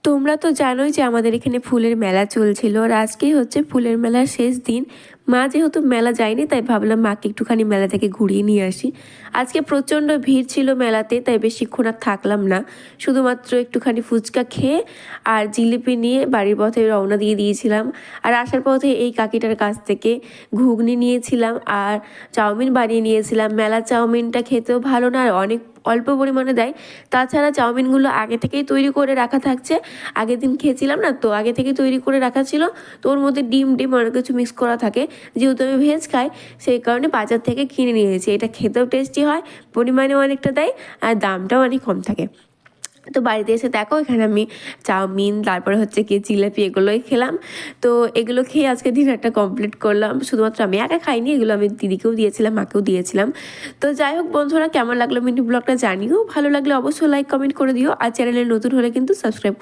তোমরা তো জানোই যে আমাদের এখানে ফুলের মেলা চলছিল, আর আজকেই হচ্ছে ফুলের মেলার শেষ দিন। মা যেহেতু মেলা যায়নি তাই ভাবলাম মাকে একটুখানি মেলা থেকে ঘুরিয়ে নিয়ে আসি। আজকে প্রচণ্ড ভিড় ছিল মেলাতে, তাই বেশিক্ষণ আর থাকলাম না। শুধুমাত্র একটুখানি ফুচকা খেয়ে আর জিলিপি নিয়ে বাড়ির পথে রওনা দিয়ে দিয়েছিলাম। আর আসার পথে এই কাকিটার কাছ থেকে ঘুগনি নিয়েছিলাম আর চাউমিন বানিয়ে নিয়েছিলাম। মেলা চাউমিনটা খেতেও ভালো না, আর অনেক অল্প পরিমাণে দেয়। তাছাড়া চাউমিনগুলো আগে থেকেই তৈরি করে রাখা থাকছে, আগের দিন খেয়েছিলাম না, তো আগে থেকে তৈরি করে রাখা ছিল। তো ওর মধ্যে ডিম অনেক কিছু মিক্স করা থাকে। যেহেতু আমি ভেজ খাই, সেই কারণে বাজার থেকে কিনে নিয়েছি। এটা খেতেও টেস্টি হয়, পরিমাণেও অনেকটা দেয়, আর দামটাও অনেক কম থাকে। তো বাড়িতে এসে দেখো এখানে আমি চাউমিন, তারপরে হচ্ছে কি জিলাপি, এগুলোই খেলাম। তো এগুলো খেয়ে আজকে ডিনারটা কমপ্লিট করলাম। শুধুমাত্র আমি একা খাইনি, এগুলো আমি দিদিকেও দিয়েছিলাম, মাকেও দিয়েছিলাম। তো যাই হোক বন্ধুরা, কেমন লাগলো মিনি ব্লগটা জানিও। ভালো লাগলে অবশ্যই লাইক কমেন্ট করে দিও, আর চ্যানেলে নতুন হলে কিন্তু সাবস্ক্রাইব